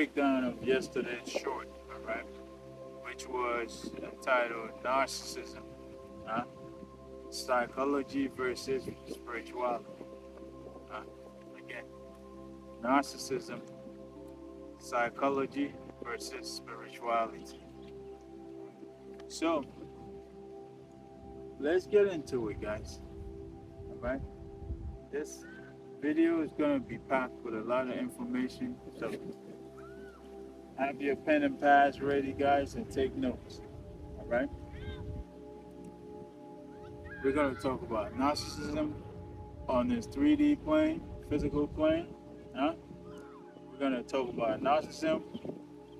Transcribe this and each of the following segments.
breakdown of yesterday's short, all right, which was entitled Narcissism, huh? Psychology versus Spirituality. Uh, Again, Narcissism, Psychology versus Spirituality. So, let's get into it, guys, all right? This video is going to be packed with a lot of information, so have your pen and pads ready, guys, and take notes. All right. We're going to talk about narcissism on this 3D plane, physical plane. Huh? We're going to talk about narcissism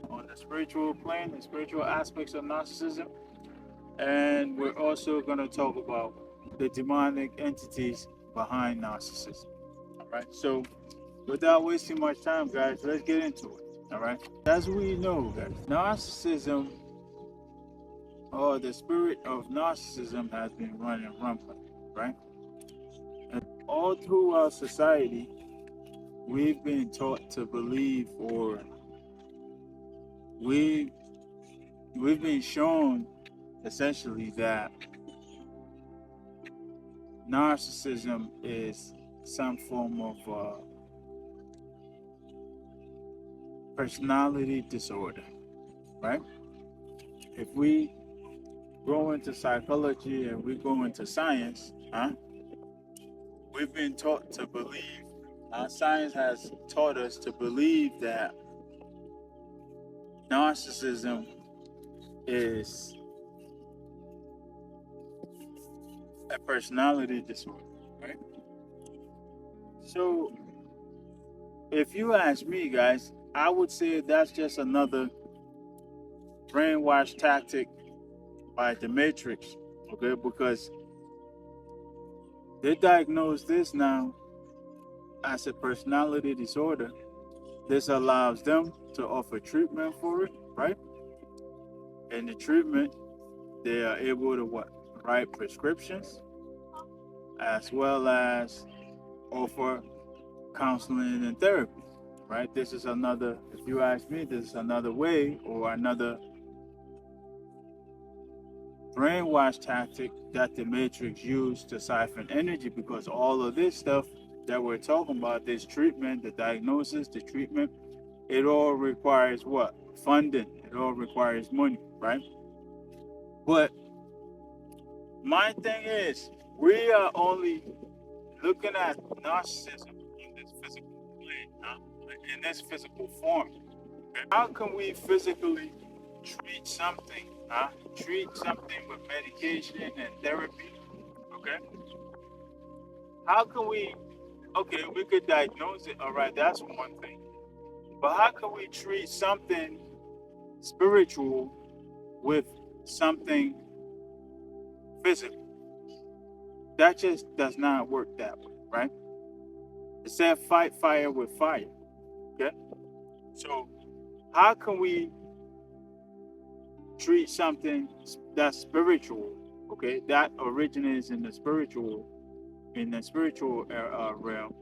on the spiritual plane, the spiritual aspects of narcissism. And we're also going to talk about the demonic entities behind narcissism. All right. So, without wasting much time, guys, let's get into it. All right. As we know, guys, narcissism or the spirit of narcissism has been running rampant, right? And all through our society, we've been taught to believe, or we've been shown essentially that narcissism is some form of personality disorder, right? If we go into psychology and we go into science, we've been taught to believe, science has taught us to believe that narcissism is a personality disorder, right? So, if you ask me, guys, I would say that's just another brainwash tactic by the Matrix, okay? Because they diagnose this now as a personality disorder. This allows them to offer treatment for it, right? And the treatment, they are able to write prescriptions, as well as offer counseling and therapy, right? This is another, if you ask me, this is another way or another brainwash tactic that the Matrix used to siphon energy, because all of this stuff that we're talking about, this treatment, the diagnosis, the treatment, it all requires what? Funding. It all requires money, right? But my thing is, we are only looking at narcissism in this physical plane, in this physical form. How can we physically treat something, treat something with medication and therapy, okay? How can we, okay, we could diagnose it, all right, that's one thing. But how can we treat something spiritual with something physical? That just does not work that way, right? It said fight fire with fire, okay? So how can we treat something that's spiritual, okay, that originates in the spiritual realm?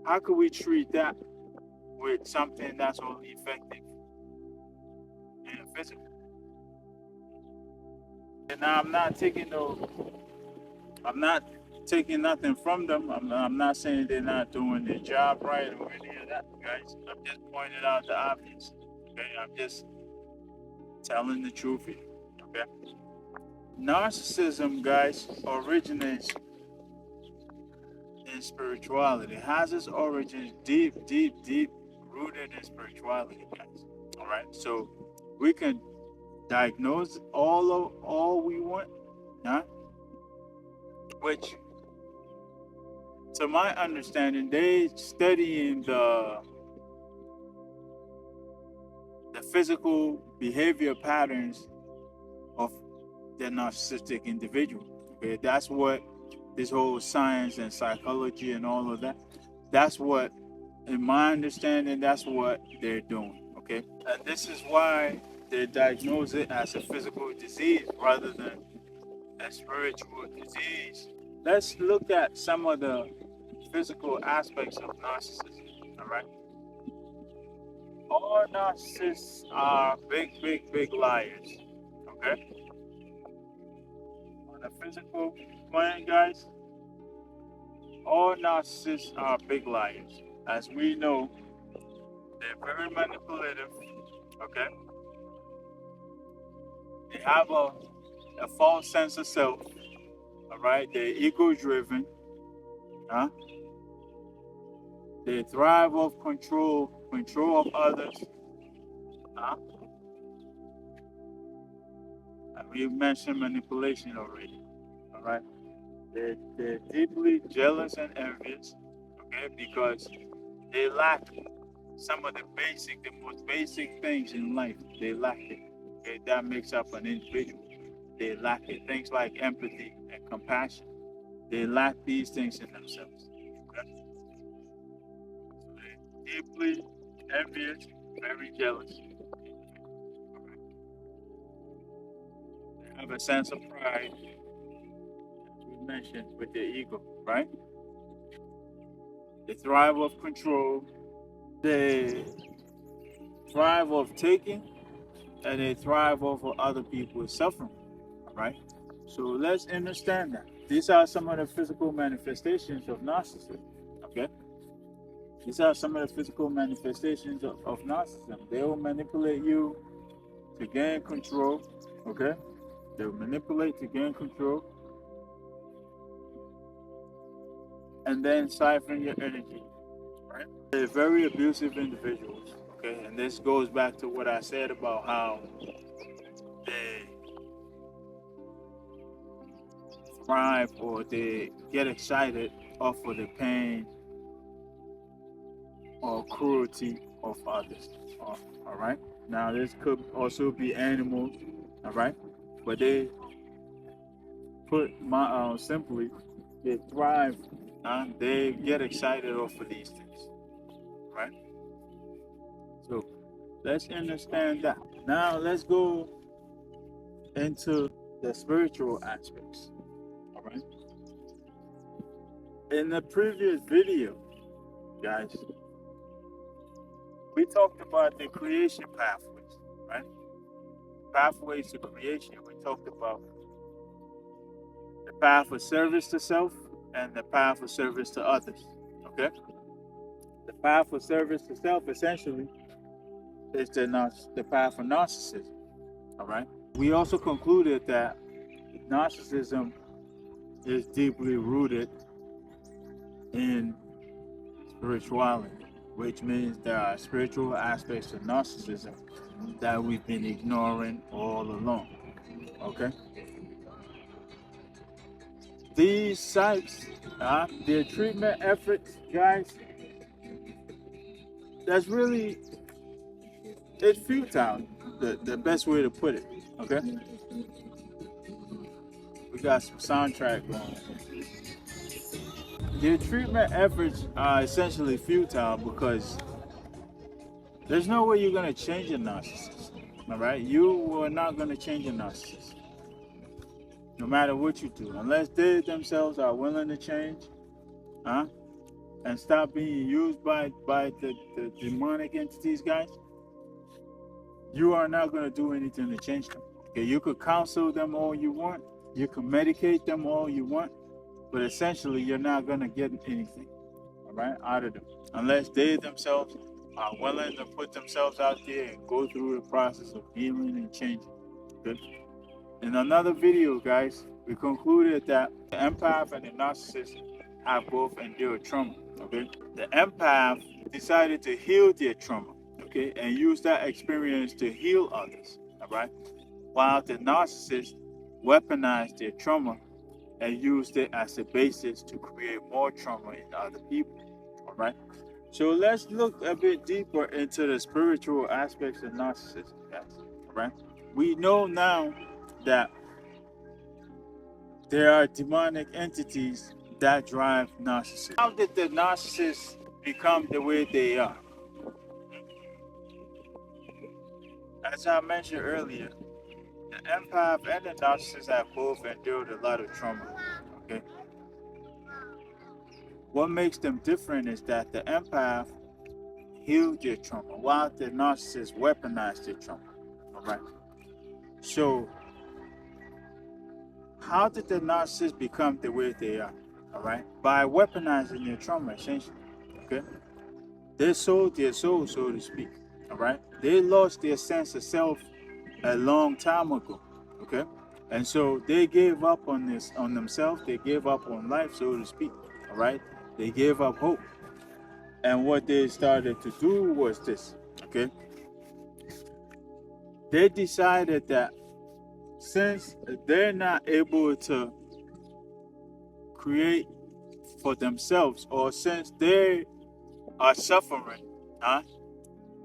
How can we treat that with something that's only effective in the physical? And now I'm not taking nothing from them. I'm not saying they're not doing their job right or any of that, guys. I'm just pointing out the obvious. Okay, I'm just telling the truth here. Okay. Narcissism, guys, originates in spirituality. It has its origins deep rooted in spirituality, guys. All right. So we can diagnose all we want, which, to my understanding, they studying the physical behavior patterns of the narcissistic individual. Okay, that's what this whole science and psychology and all of that. That's what, in my understanding, that's what they're doing. Okay, and this is why they diagnose it as a physical disease rather than a spiritual disease. Let's look at some of the physical aspects of narcissism. All right. All narcissists are big liars. Okay? On the physical plane, guys, all narcissists are big liars. As we know, they're very manipulative. Okay? They have a false sense of self. All right? They're ego driven. Huh? They thrive off control of others. Huh? And we mentioned manipulation already. All right? They're deeply jealous and envious. Okay? Because they lack some of the most basic things in life. They lack it. Okay? That makes up an individual. They lack it. Things like empathy and compassion. They lack these things in themselves. Okay? So they're deeply envious, very jealous. They have a sense of pride, as we mentioned, with their ego, right? They thrive off control. They thrive off taking, and they thrive off of other people's suffering, right? So let's understand that. These are some of the physical manifestations of narcissism, okay? These are some of the physical manifestations of narcissism. They will manipulate you to gain control, okay? They will manipulate to gain control and then siphon your energy, right? They're very abusive individuals, okay? And this goes back to what I said about how they thrive or they get excited off of the pain or cruelty of others. All right. Now, this could also be animals, all right? But they put simply, they thrive and they get excited off of these things, right? So let's understand that. Now, let's go into the spiritual aspects, all right? In the previous video, guys, we talked about the creation pathways, right? Pathways to creation. We talked about the path of service to self and the path of service to others, okay? The path of service to self essentially is the path of narcissism, all right? We also concluded that narcissism is deeply rooted in spirituality, which means there are spiritual aspects of narcissism that we've been ignoring all along, okay? These sites, their treatment efforts, guys, that's really, it's futile, the best way to put it, okay? We got some soundtrack going. Their treatment efforts are essentially futile because there's no way you're going to change a narcissist, all right? You are not going to change a narcissist, no matter what you do, unless they themselves are willing to change, and stop being used by the demonic entities, guys. You are not going to do anything to change them. Okay, you could counsel them all you want, you can medicate them all you want, but essentially you're not going to get anything, all right, out of them, unless they themselves are willing to put themselves out there and go through the process of healing and changing. Okay? In another video, guys, we concluded that the empath and the narcissist have both endured trauma. Okay, the empath decided to heal their trauma, okay, and use that experience to heal others, all right, while the narcissist weaponized their trauma and used it as a basis to create more trauma in other people, all right? So let's look a bit deeper into the spiritual aspects of narcissism, guys, all right? We know now that there are demonic entities that drive narcissists. How did the narcissists become the way they are? As I mentioned earlier, the empath and the narcissist have both endured a lot of trauma, okay? What makes them different is that the empath, heal their trauma, while the narcissists weaponize their trauma. All right. So, how did the narcissists become the way they are? All right, by weaponizing their trauma, essentially. Okay, they sold their soul, so to speak. All right, they lost their sense of self a long time ago. Okay, and so they gave up on themselves. They gave up on life, so to speak. All right, they gave up hope. And what they started to do was this. Okay, they decided that since they're not able to create for themselves, or since they are suffering,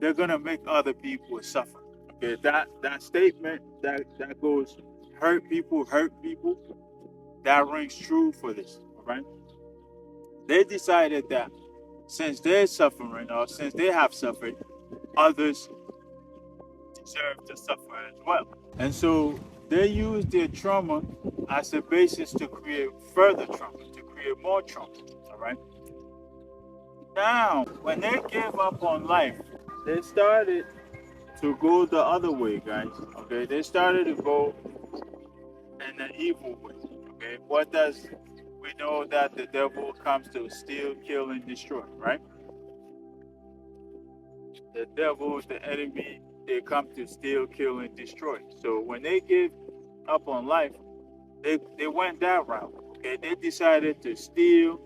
they're gonna make other people suffer. Okay, that statement that goes, hurt people, that rings true for this. All right, they decided that since they're suffering, or since they have suffered, others deserve to suffer as well. And so they use their trauma as a basis to create further trauma, to create more trauma. All right. Now, when they gave up on life, they started to go the other way, guys. Okay, they started to go in an evil way. Okay, what does we know that the devil comes to steal, kill, and destroy, right? The devil, the enemy, they come to steal, kill, and destroy. So when they gave up on life, they went that route. Okay, they decided to steal,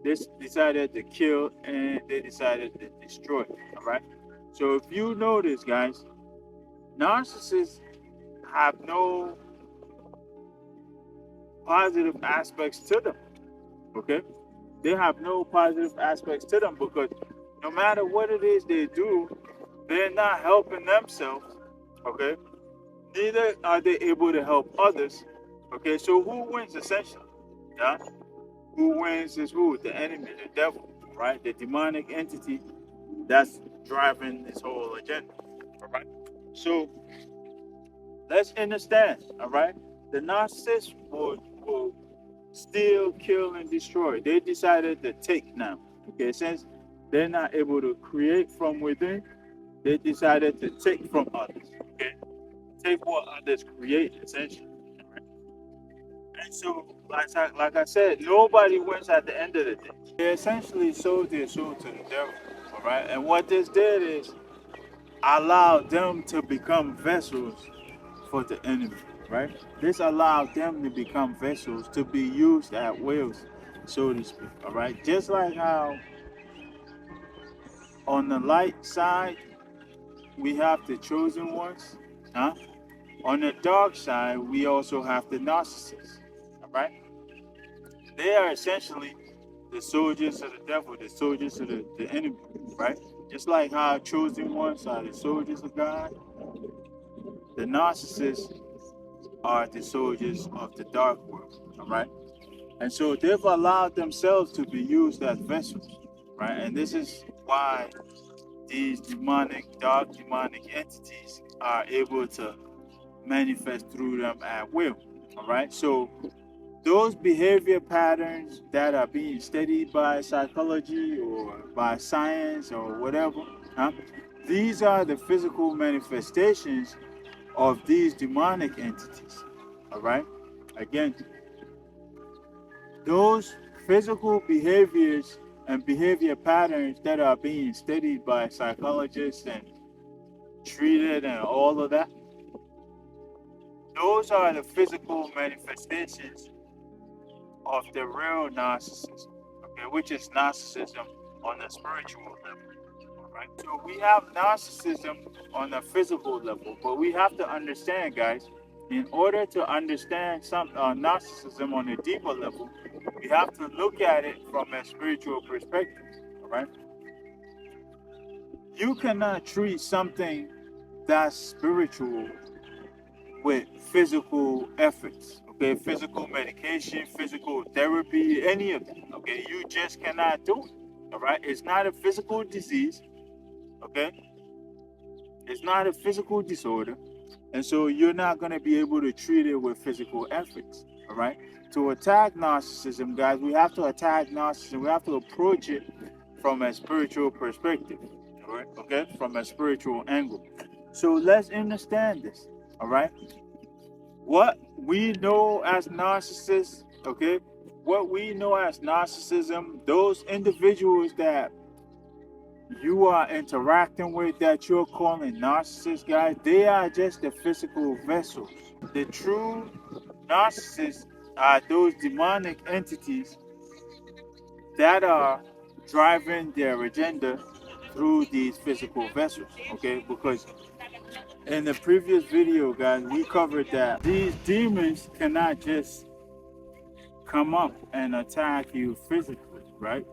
they decided to kill, and they decided to destroy. All right. So if you notice, guys, narcissists have no positive aspects to them. Okay, they have no positive aspects to them because no matter what it is they do, they're not helping themselves. Okay, neither are they able to help others. Okay, so who wins essentially? Yeah, who wins is who? The enemy, the devil, right? The demonic entity that's driving this whole agenda. All right. So let's understand. All right, the narcissist will steal, kill, and destroy. They decided to take now. Okay, since they're not able to create from within, they decided to take from others. Okay, take what others create, essentially. Right? And so, like I said, nobody wins at the end of the day. They essentially sold their soul to the devil. All right, and what this did is allow them to become vessels for the enemy, right? This allowed them to become vessels to be used at wills, so to speak, all right? Just like how on the light side, we have the chosen ones, huh? On the dark side, we also have the narcissists, all right? They are essentially the soldiers of the devil, the soldiers of the enemy, right? Just like how chosen ones are the soldiers of God, the narcissists are the soldiers of the dark world, all right? And so they've allowed themselves to be used as vessels, right? And this is why these dark demonic entities are able to manifest through them at will, all right? So those behavior patterns that are being studied by psychology or by science or whatever, these are the physical manifestations of these demonic entities. All right? Again, those physical behaviors and behavior patterns that are being studied by psychologists and treated and all of that, those are the physical manifestations of the real narcissism, okay, which is narcissism on the spiritual level. Right? So we have narcissism on a physical level, but we have to understand, guys, in order to understand some narcissism on a deeper level, we have to look at it from a spiritual perspective. All right? You cannot treat something that's spiritual with physical efforts. Okay, physical medication, physical therapy, any of it. Okay, you just cannot do it. All right, it's not a physical disease. Okay, it's not a physical disorder, and so you're not going to be able to treat it with physical efforts. All right, to attack narcissism, guys, we have to attack narcissism. We have to approach it from a spiritual perspective. all right, okay, from a spiritual angle. So let's understand this, all right? What we know as narcissists, okay, what we know as narcissism, those individuals that you are interacting with that you're calling narcissists, guys, they are just the physical vessels. The true narcissists are those demonic entities that are driving their agenda through these physical vessels, okay? Because in the previous video, guys, we covered that these demons cannot just come up and attack you physically, right?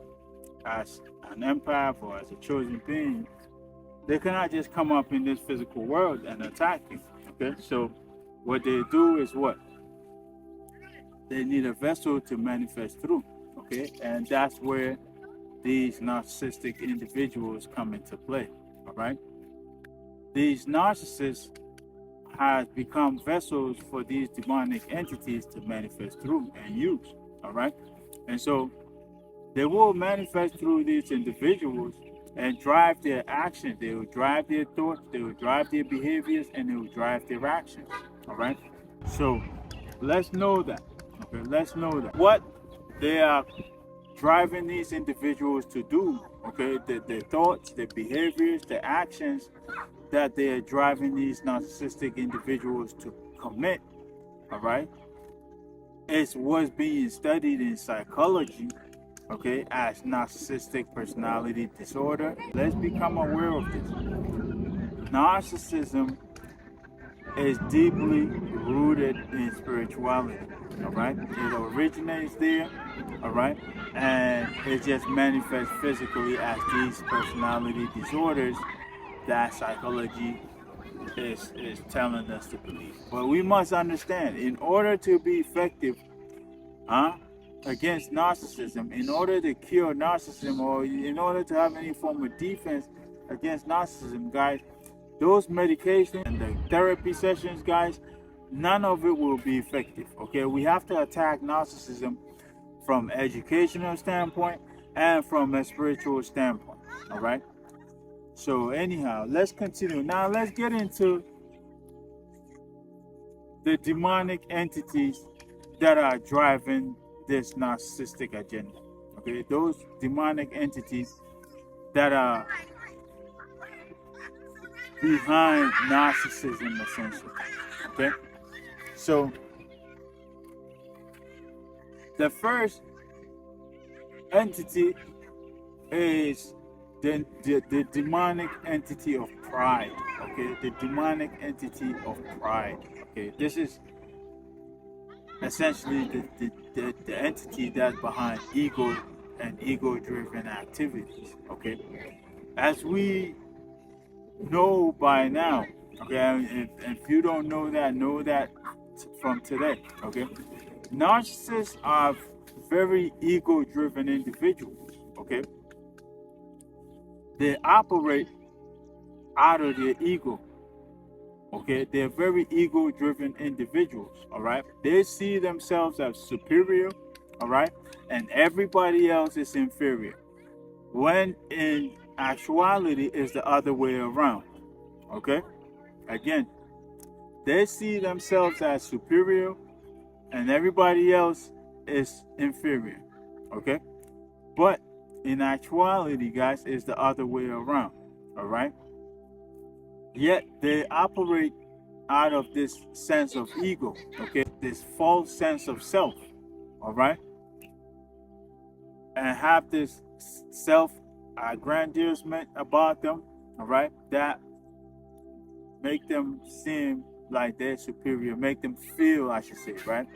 As an empath or as a chosen being, they cannot just come up in this physical world and attack you, okay? So what they do is what? They need a vessel to manifest through, okay? And that's where these narcissistic individuals come into play, all right? These narcissists have become vessels for these demonic entities to manifest through and use, all right? And so they will manifest through these individuals and drive their actions. They will drive their thoughts, they will drive their behaviors, and they will drive their actions, all right? So let's know that, okay? Let's know that. What they are driving these individuals to do, okay, their thoughts, their behaviors, their actions that they are driving these narcissistic individuals to commit, all right, is what's being studied in psychology, okay, as narcissistic personality disorder. Let's become aware of this. Narcissism is deeply rooted in spirituality, all right? It originates there, all right? And it just manifests physically as these personality disorders that psychology is telling us to believe. But we must understand, in order to be effective against narcissism, in order to cure narcissism, or in order to have any form of defense against narcissism, guys, those medications and the therapy sessions, guys, none of it will be effective, okay? We have to attack narcissism from educational standpoint and from a spiritual standpoint, all right? So anyhow, let's continue. Now let's get into the demonic entities that are driving this narcissistic agenda, okay? Those demonic entities that are behind narcissism, essentially, okay? So the first entity is the demonic entity of pride, okay? The demonic entity of pride, okay? This is essentially the entity that's behind ego and ego-driven activities, okay? As we know by now, okay, and if you don't know that from today, okay? Narcissists are very ego-driven individuals, okay? They operate out of their ego, okay? They're very ego-driven individuals, all right? They see themselves as superior, all right? And everybody else is inferior, when in actuality it's the other way around, okay? Again, they see themselves as superior and everybody else is inferior, okay? But in actuality, guys, it's the other way around, all right? Yet they operate out of this sense of ego, okay? This false sense of self, all right? And have this self-aggrandizement about them, all right? That make them seem like they're superior, make them feel, I should say, right?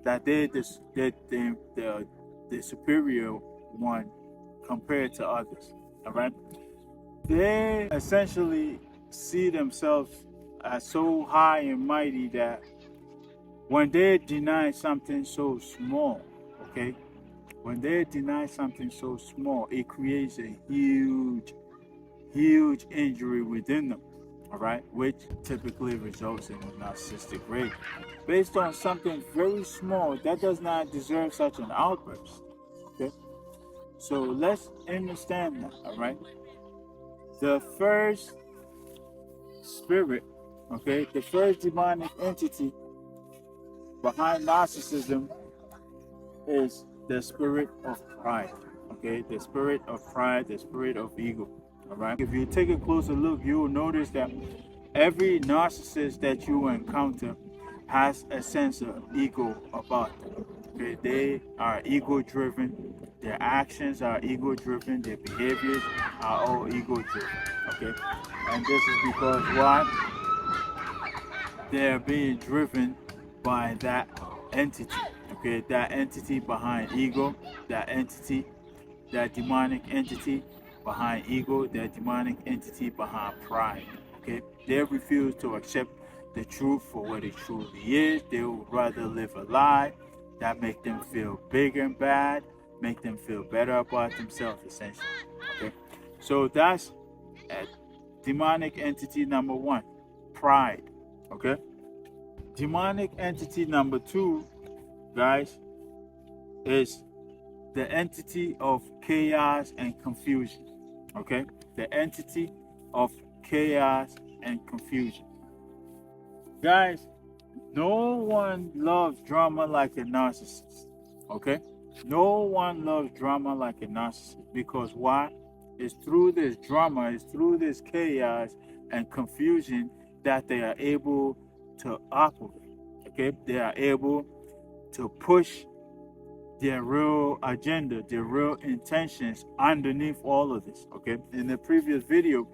That they're the superior one compared to others, all right? They essentially see themselves as so high and mighty that when they deny something so small, okay? When they deny something so small, it creates a huge injury within them, all right? Which typically results in a narcissistic rage. Based on something very small that does not deserve such an outburst, okay? So let's understand that, all right? The first spirit, okay, the first demonic entity behind narcissism is the spirit of pride. Okay, the spirit of pride, the spirit of ego. All right. If you take a closer look, you will notice that every narcissist that you encounter has a sense of ego about them. Okay, they are ego driven. Their actions are ego driven. Their behaviors are all ego driven. Okay, and this is because why? They're being driven by that entity. Okay, that entity behind ego, that entity, that demonic entity behind ego, that demonic entity behind pride. Okay, they refuse to accept the truth for what it truly is. They would rather live a lie that make them feel big and bad, make them feel better about themselves, essentially. Okay, so that's demonic entity number one, pride. Okay, demonic entity number two, guys, is the entity of chaos and confusion. Okay, the entity of chaos and confusion. Guys, no one loves drama like a narcissist. Okay, no one loves drama like a narcissist, because why? It's through this drama, it's through this chaos and confusion that they are able to operate. Okay, they are able to push their real agenda, their real intentions underneath all of this. Okay, in the previous video,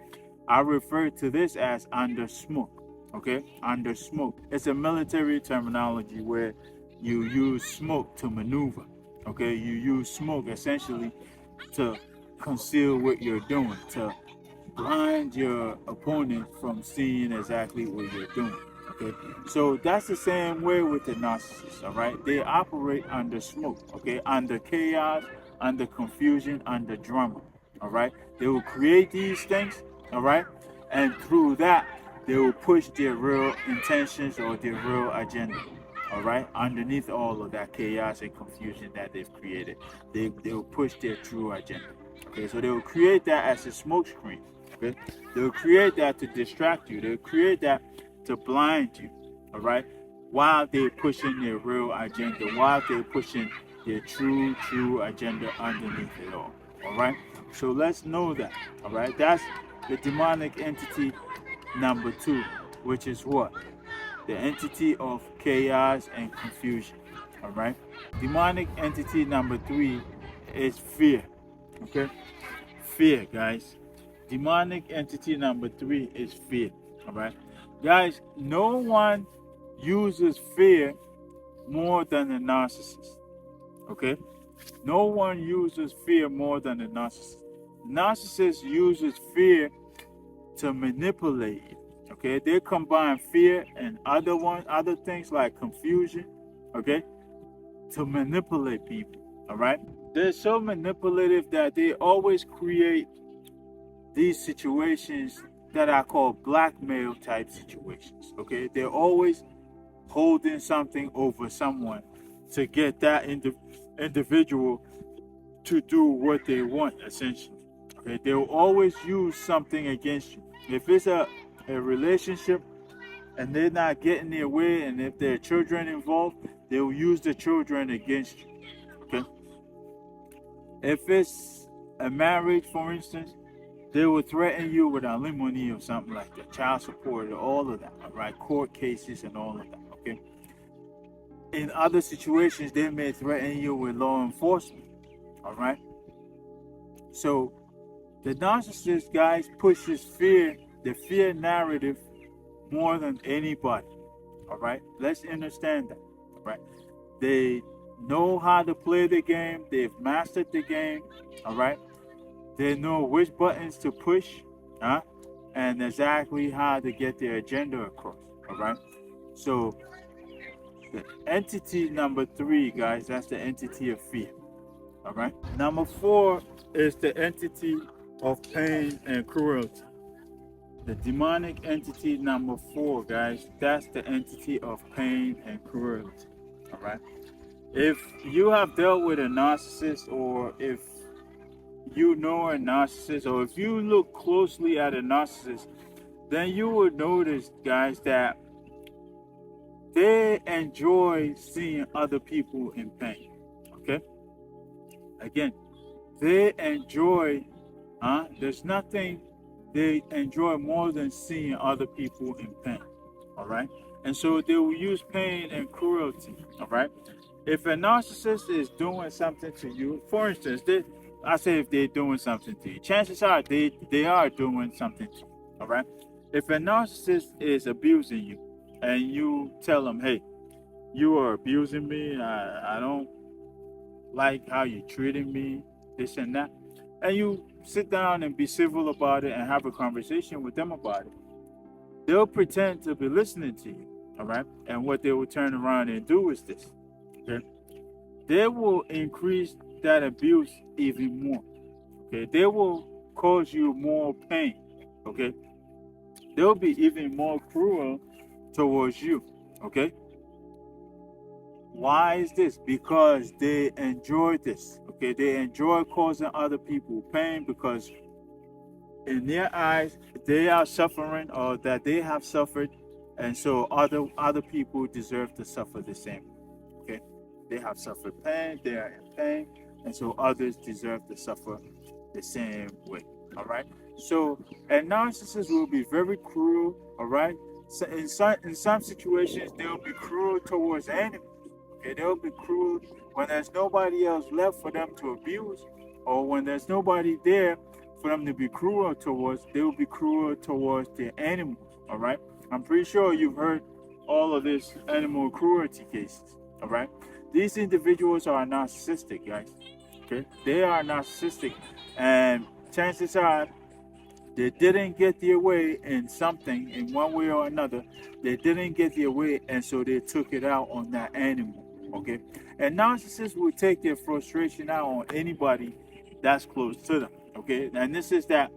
I referred to this as under smoke. Okay, under smoke. It's a military terminology where you use smoke to maneuver. Okay, you use smoke essentially to conceal what you're doing, to blind your opponent from seeing exactly what you're doing. Okay, so that's the same way with the narcissist. All right, they operate under smoke. Okay, under chaos, under confusion, under drama. All right, they will create these things. All right, and through that they will push their real intentions or their real agenda. All right, underneath all of that chaos and confusion that they've created, they will push their true agenda. Okay, so they will create that as a smoke screen. Okay, they will create that to distract you. They will create that to blind you. All right, while they're pushing their real agenda, while they're pushing their true agenda underneath it all. All right, so let's know that. All right, that's the demonic entity number two, which is what? The entity of chaos and confusion. All right, demonic entity number three is fear. Okay, fear, guys. Demonic entity number three is fear. All right, guys, no one uses fear more than a narcissist. Okay, no one uses fear more than a narcissist. Narcissist uses fear to manipulate you. Okay, they combine fear and other things like confusion, okay, to manipulate people. All right, they're so manipulative that they always create these situations that I call blackmail type situations. Okay, they're always holding something over someone to get that individual to do what they want, essentially. Okay, they will always use something against you. If it's a relationship and they're not getting their way, and if there are children involved, they will use the children against you. Okay, if it's a marriage, for instance, they will threaten you with alimony or something like that, child support, all of that. All right, court cases and all of that. Okay, in other situations, they may threaten you with law enforcement. All right, so the narcissist, guys, pushes fear, the fear narrative, more than anybody. All right, let's understand that. All right, they know how to play the game. They've mastered the game. All right, they know which buttons to push, and exactly how to get their agenda across. All right, so the entity number three, guys, that's the entity of fear. All right, number four is the entity of pain and cruelty. The demonic entity number four, guys, that's the entity of pain and cruelty. All right, if you have dealt with a narcissist, or if you know a narcissist, or if you look closely at a narcissist, then you will notice, guys, that they enjoy seeing other people in pain. Okay? Again, they enjoy, there's nothing they enjoy more than seeing other people in pain. All right? And so they will use pain and cruelty. All right? If a narcissist is doing something to you, for instance, I say if they're doing something to you, chances are they are doing something to you. All right? If a narcissist is abusing you and you tell them, hey, you are abusing me, I don't like how you're treating me, this and that, and you sit down and be civil about it and have a conversation with them about it, they'll pretend to be listening to you. All right? And what they will turn around and do is this. Okay? They will increase that abuse even more. Okay? They will cause you more pain. Okay? They'll be even more cruel towards you. Okay? Why is this? Because they enjoy this. Okay? They enjoy causing other people pain because in their eyes they are suffering, or that they have suffered, and so other people deserve to suffer the same. Okay? They have suffered pain, they are in pain, and so others deserve to suffer the same way. All right? So a narcissist will be very cruel. All right? So in some situations they'll be cruel towards animals. Okay? They'll be cruel when there's nobody else left for them to abuse, or when there's nobody there for them to be cruel towards. They will be cruel towards the animals. All right? I'm pretty sure you've heard all of these animal cruelty cases. All right? These individuals are narcissistic, guys. Okay? They are narcissistic, and chances are they didn't get their way in something, in one way or another. They didn't get their way, and so they took it out on that animal. Okay? And narcissists will take their frustration out on anybody that's close to them. Okay? And this is that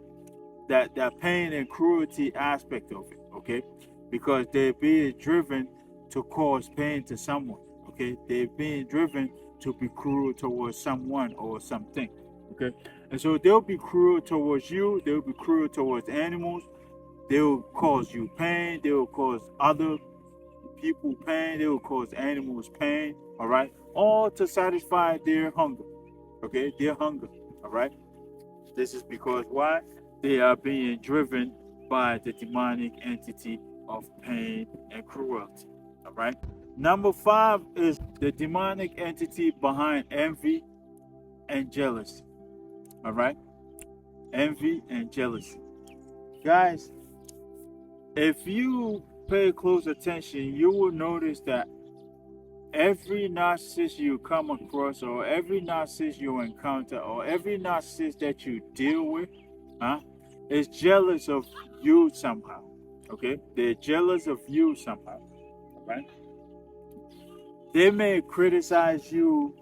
pain and cruelty aspect of it. Okay? Because they're being driven to cause pain to someone. Okay? They're being driven to be cruel towards someone or something. Okay? And so they'll be cruel towards you, they'll be cruel towards animals, they'll cause you pain, they'll cause other people pain, they will cause animals pain. All right? All to satisfy their hunger. Okay? Their hunger. All right? This is because why? They are being driven by the demonic entity of pain and cruelty. All right? Number 5 is the demonic entity behind envy and jealousy. All right? Envy and jealousy. Guys, if you pay close attention, you will notice that every narcissist you come across, or every narcissist you encounter, or every narcissist that you deal with, is jealous of you somehow. Okay? They're jealous of you somehow. Right? They may criticize you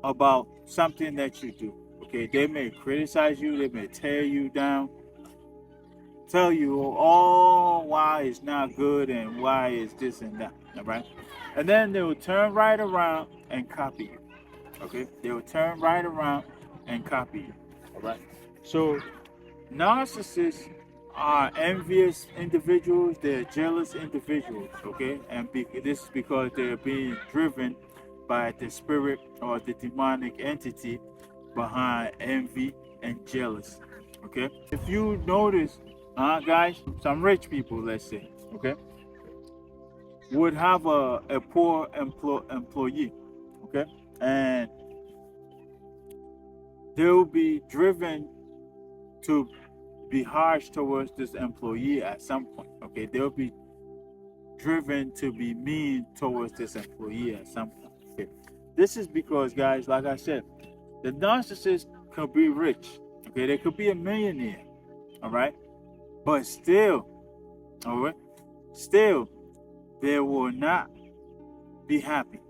about something that you do. Okay? They may criticize you, they may tear you down, tell you why it's not good and why it's this and that. All right? And then they will turn right around and copy you. Okay? They will turn right around and copy you. All right? So narcissists are envious individuals, they're jealous individuals, okay? And this is because they're being driven by the spirit or the demonic entity behind envy and jealousy, okay? If you notice, guys, some rich people, let's say, okay, would have a poor employee, okay? And they'll be driven to be harsh towards this employee at some point. Okay, they'll be driven to be mean towards this employee at some point. Okay, this is because, guys, like I said, the narcissist could be rich. Okay, they could be a millionaire. All right, but still, they will not be happy.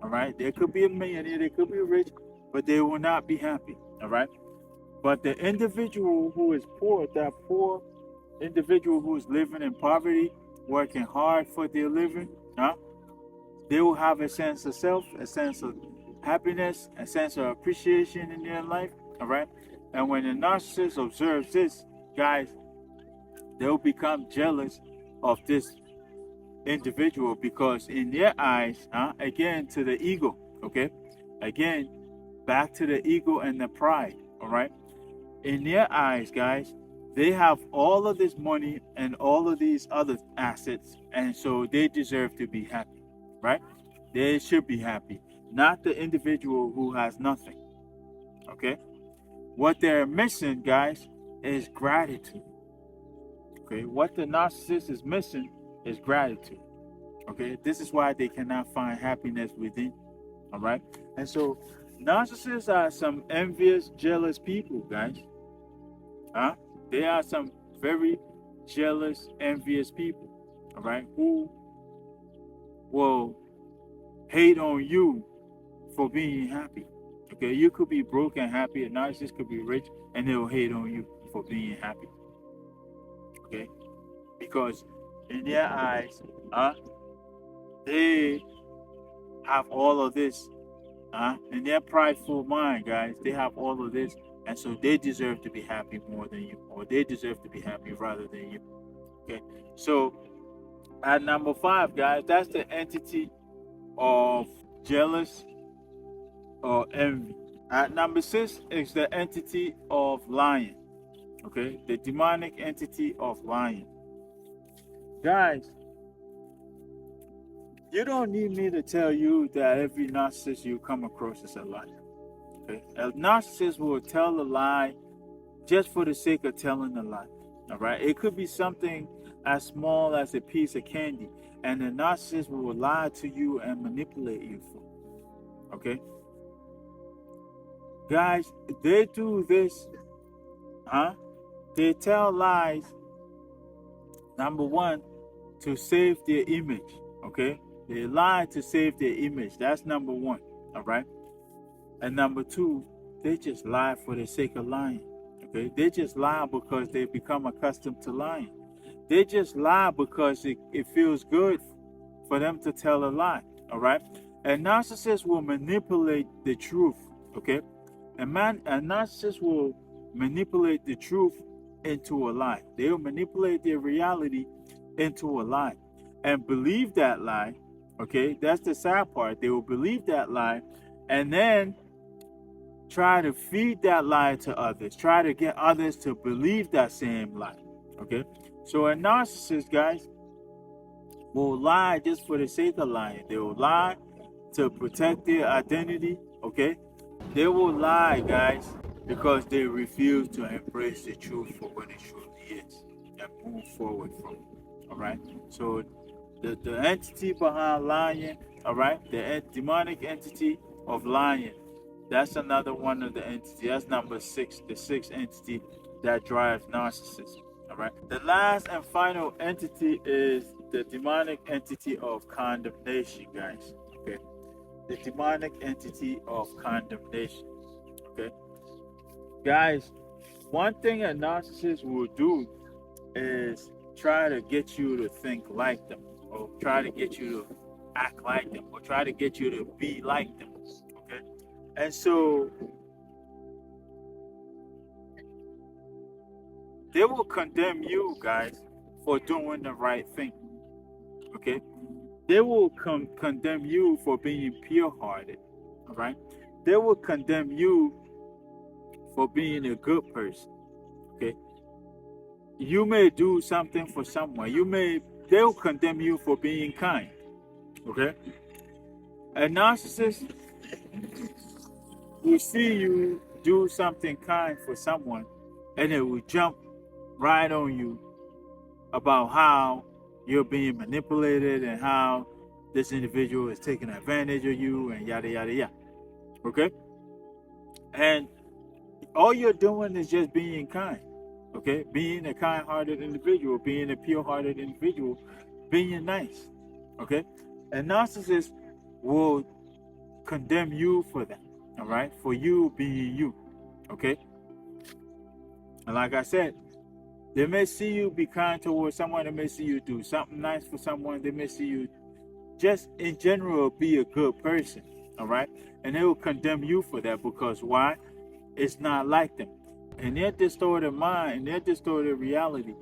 All right, they could be a millionaire, they could be rich, but they will not be happy. All right. But the individual who is poor, that poor individual who is living in poverty, working hard for their living, they will have a sense of self, a sense of happiness, a sense of appreciation in their life. All right? And when the narcissist observes this, guys, they'll become jealous of this individual because in their eyes, again, to the ego, okay? Again, back to the ego and the pride, all right? In their eyes, guys, they have all of this money and all of these other assets, and so they deserve to be happy, right? They should be happy, not the individual who has nothing, okay? What they're missing, guys, is gratitude, okay? What the narcissist is missing is gratitude, okay? This is why they cannot find happiness within, all right? And so narcissists are some envious, jealous people, guys. They are some very jealous, envious people, all right, who will hate on you for being happy. Okay, you could be broke and happy, a narcissist could be rich, and they'll hate on you for being happy. Okay, because in their eyes, they have all of this. In their prideful mind, guys, they have all of this. And so they deserve to be happy more than you, or they deserve to be happy rather than you. Okay. So at number 5, guys, that's the entity of jealous or envy. At number 6 is the entity of lying. Okay. The demonic entity of lying. Guys, you don't need me to tell you that every narcissist you come across is a liar. Okay? A narcissist will tell a lie just for the sake of telling a lie. All right? It could be something as small as a piece of candy, and the narcissist will lie to you and manipulate you for it. Okay? Guys, they do this. They tell lies, number 1, to save their image. Okay? They lie to save their image. That's number 1. All right? And number 2, they just lie for the sake of lying. Okay? They just lie because they become accustomed to lying. They just lie because it feels good for them to tell a lie. All right? And narcissists will manipulate the truth. Okay? A narcissist will manipulate the truth into a lie. They will manipulate their reality into a lie and believe that lie. Okay? That's the sad part. They will believe that lie and then try to feed that lie to others, try to get others to believe that same lie. Okay? So a narcissist, guys, will lie just for the sake of lying. They will lie to protect their identity. Okay? They will lie, guys, because they refuse to embrace the truth for what it truly is and move forward from it. All right? So the entity behind lying, all right, the demonic entity of lying, that's another one of the entities. That's number 6, the 6th entity that drives narcissism. All right. The last and final entity is the demonic entity of condemnation, guys. Okay. The demonic entity of condemnation. Okay. Guys, one thing a narcissist will do is try to get you to think like them, or try to get you to act like them, or try to get you to be like them. Okay. And so they will condemn you, guys, for doing the right thing. Okay? They will condemn you for being pure-hearted. All right? They will condemn you for being a good person. Okay? You may do something for someone. They'll condemn you for being kind. Okay? A narcissist will see you do something kind for someone, and it will jump right on you about how you're being manipulated and how this individual is taking advantage of you and yada yada yada. Okay? And all you're doing is just being kind. Okay? Being a kind-hearted individual, being a pure-hearted individual, being nice. Okay? A narcissist will condemn you for that. All right? For you being you. Okay? And like I said, they may see you be kind towards someone. They may see you do something nice for someone. They may see you just in general be a good person. All right? And they will condemn you for that because why? It's not like them. in their distorted mind, in their distorted reality,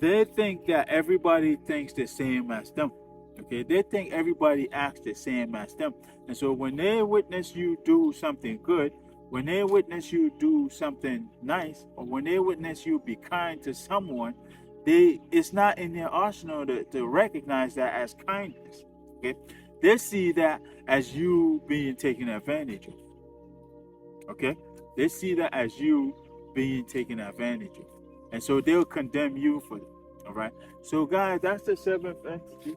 they think that everybody thinks the same as them. Okay, they think everybody acts the same as them. And so when they witness you do something good, when they witness you do something nice, or when they witness you be kind to someone, it's not in their arsenal to recognize that as kindness. Okay, they see that as you being taken advantage of. Okay, they see that as you being taken advantage of, and so they'll condemn you for it. All right. So guys, that's the seventh entity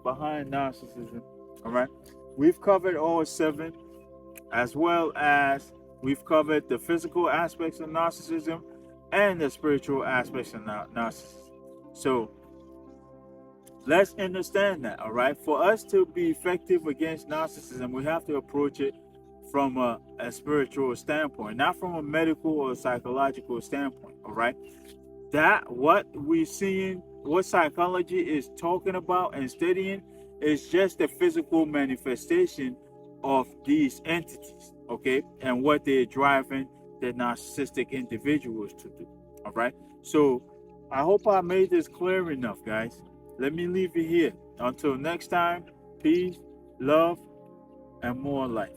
behind narcissism. All right, we've covered all seven, as well as we've covered the physical aspects of narcissism and the spiritual aspects of narcissism. So let's understand that. All right, for us to be effective against narcissism, we have to approach it from a spiritual standpoint, not from a medical or psychological standpoint. All right, that what we're seeing, what psychology is talking about and studying, is just the physical manifestation of these entities, okay, and what they're driving the narcissistic individuals to do. All right, so I hope I made this clear enough, guys. Let me leave it here. Until next time, peace, love, and more life.